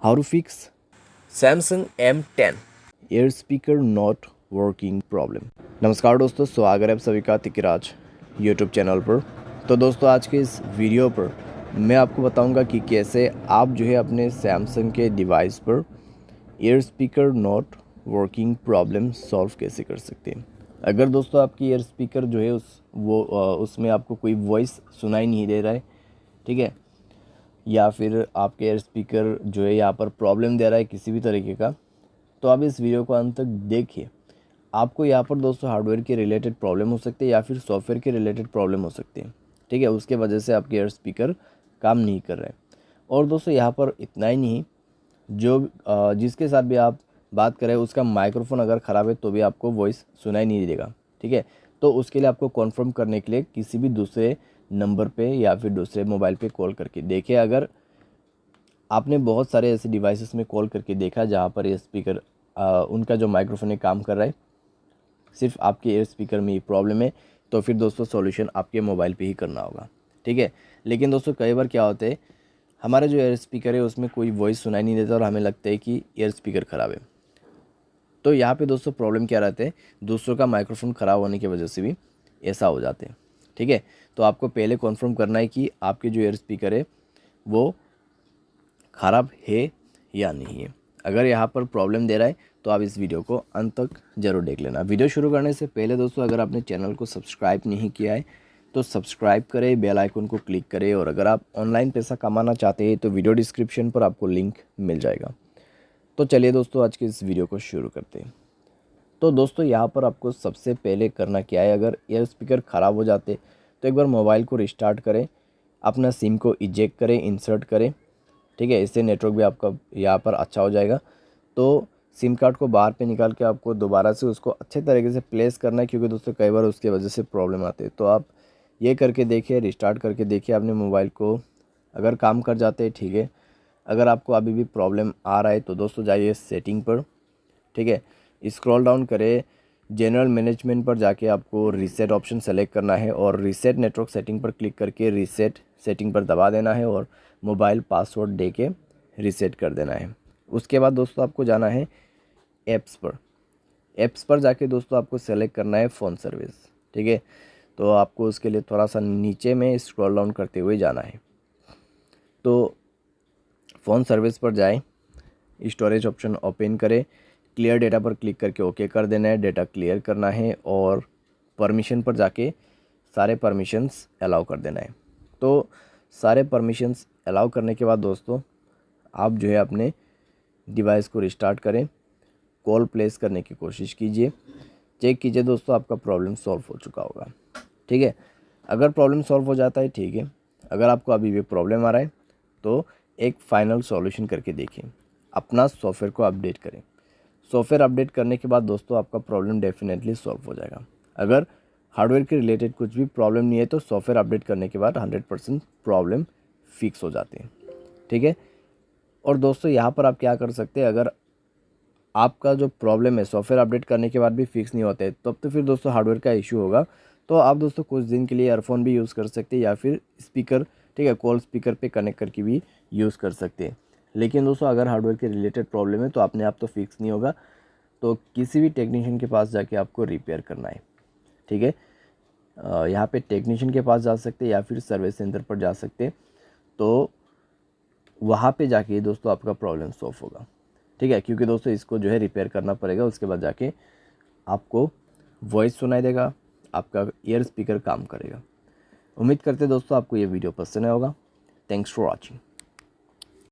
How to fix Samsung M10। Air speaker not working problem. नमस्कार दोस्तों, स्वागत है आप सभी का तिकराज यूट्यूब चैनल पर। तो दोस्तों, आज के इस वीडियो पर मैं आपको बताऊंगा कि कैसे आप जो है अपने सैमसंग के डिवाइस पर air speaker not working problem solve कैसे कर सकते हैं। अगर दोस्तों आपकी एयर स्पीकर जो है उसमें आपको कोई वॉइस सुनाई नहीं दे रहा है, ठीक है, या फिर आपके एयर स्पीकर जो है यहाँ पर प्रॉब्लम दे रहा है किसी भी तरीके का, तो आप इस वीडियो को अंत तक देखिए। आपको यहाँ पर दोस्तों हार्डवेयर के रिलेटेड प्रॉब्लम हो सकती है या फिर सॉफ्टवेयर के रिलेटेड प्रॉब्लम हो सकती है, ठीक है। उसके वजह से आपके एयर स्पीकर काम नहीं कर रहे हैं। और दोस्तों यहाँ पर इतना ही नहीं, जो जिसके साथ भी आप बात करें उसका माइक्रोफोन अगर ख़राब है तो भी आपको वॉइस सुनाई नहीं देगा, ठीक है। तो उसके लिए आपको कॉन्फर्म करने के लिए किसी भी दूसरे नंबर पे या फिर दूसरे मोबाइल पे कॉल करके देखिए। अगर आपने बहुत सारे ऐसे डिवाइसेस में कॉल करके देखा जहाँ पर ये स्पीकर उनका जो माइक्रोफोन है काम कर रहा है, सिर्फ आपके एयर स्पीकर में ही प्रॉब्लम है, तो फिर दोस्तों सॉल्यूशन आपके मोबाइल पे ही करना होगा, ठीक है। लेकिन दोस्तों कई बार क्या होता है, हमारा जो एयर स्पीकर है उसमें कोई वॉइस सुनाई नहीं देता और हमें लगता है कि एयर स्पीकर ख़राब है। तो यहाँ पे दोस्तों प्रॉब्लम क्या रहता है, दूसरों का माइक्रोफोन ख़राब होने की वजह से भी ऐसा हो जाते हैं, ठीक है। तो आपको पहले कन्फर्म करना है कि आपके जो एयर स्पीकर है वो ख़राब है या नहीं है। अगर यहाँ पर प्रॉब्लम दे रहा है तो आप इस वीडियो को अंत तक ज़रूर देख लेना। वीडियो शुरू करने से पहले दोस्तों, अगर आपने चैनल को सब्सक्राइब नहीं किया है तो सब्सक्राइब करें, बेल आइकन को क्लिक करें, और अगर आप ऑनलाइन पैसा कमाना चाहते हैं तो वीडियो डिस्क्रिप्शन पर आपको लिंक मिल जाएगा। तो चलिए दोस्तों, आज के इस वीडियो को शुरू करते हैं। तो दोस्तों यहाँ पर आपको सबसे पहले करना क्या है, अगर एयर स्पीकर ख़राब हो जाते तो एक बार मोबाइल को रिस्टार्ट करें, अपना सिम को इजेक्ट करें, इंसर्ट करें, ठीक है। इससे नेटवर्क भी आपका यहाँ पर अच्छा हो जाएगा। तो सिम कार्ड को बाहर पे निकाल के आपको दोबारा से उसको अच्छे तरीके से प्लेस करना है, क्योंकि दोस्तों कई बार उसकी वजह से प्रॉब्लम आती है। तो आप ये करके देखिए, रिस्टार्ट करके देखिए अपने मोबाइल को, अगर काम कर जाते हैं ठीक है। अगर आपको अभी भी प्रॉब्लम आ रहा है तो दोस्तों जाइए सेटिंग पर, ठीक है, स्क्रॉल डाउन करें, जनरल मैनेजमेंट पर जाके आपको रीसेट ऑप्शन सेलेक्ट करना है और रीसेट नेटवर्क सेटिंग पर क्लिक करके रीसेट सेटिंग पर दबा देना है और मोबाइल पासवर्ड दे के रीसेट कर देना है। उसके बाद दोस्तों आपको जाना है ऐप्स पर जाके दोस्तों आपको सेलेक्ट करना है फ़ोन सर्विस, ठीक है। तो आपको उसके लिए थोड़ा सा नीचे में स्क्रॉल डाउन करते हुए जाना है। तो फ़ोन सर्विस पर जाएं, स्टोरेज ऑप्शन ओपन करें, क्लियर डेटा पर क्लिक करके ओके कर देना है, डेटा क्लियर करना है और परमिशन पर जाके सारे परमिशंस अलाउ कर देना है। तो सारे परमिशंस अलाउ करने के बाद दोस्तों आप जो है अपने डिवाइस को रिस्टार्ट करें, कॉल प्लेस करने की कोशिश कीजिए, चेक कीजिए दोस्तों आपका प्रॉब्लम सॉल्व हो चुका होगा, ठीक है। अगर प्रॉब्लम सॉल्व हो जाता है ठीक है, अगर आपको अभी भी प्रॉब्लम आ रहा है तो एक फाइनल सॉल्यूशन करके देखिए, अपना सॉफ्टवेयर को अपडेट करें। सॉफ्टवेयर अपडेट करने के बाद दोस्तों आपका प्रॉब्लम डेफिनेटली सॉल्व हो जाएगा। अगर हार्डवेयर के रिलेटेड कुछ भी प्रॉब्लम नहीं है तो सॉफ्टवेयर अपडेट करने के बाद 100% प्रॉब्लम फिक्स हो जाती है, ठीक है। और दोस्तों यहाँ पर आप क्या कर सकते हैं, अगर आपका जो प्रॉब्लम है सॉफ्टवेयर अपडेट करने के बाद भी फिक्स नहीं होता है तब तो फिर दोस्तों हार्डवेयर का इशू होगा। तो आप दोस्तों कुछ दिन के लिए ईयरफोन भी यूज़ कर सकते हैं या फिर स्पीकर, ठीक है, कॉल स्पीकर पे कनेक्ट करके भी यूज़ कर सकते हैं। लेकिन दोस्तों अगर हार्डवेयर के रिलेटेड प्रॉब्लम है तो अपने आप तो फिक्स नहीं होगा, तो किसी भी टेक्नीशियन के पास जाके आपको रिपेयर करना है, ठीक है। यहाँ पे टेक्नीशियन के पास जा सकते हैं या फिर सर्विस सेंटर पर जा सकते हैं, तो वहाँ पे जाके दोस्तों आपका प्रॉब्लम सॉल्व होगा, ठीक है। क्योंकि दोस्तों इसको जो है रिपेयर करना पड़ेगा, उसके बाद जाके आपको वॉइस सुनाई देगा, आपका ईयर स्पीकर काम करेगा। उम्मीद करते हैं दोस्तों आपको ये वीडियो पसंद आया होगा। Thanks for watching.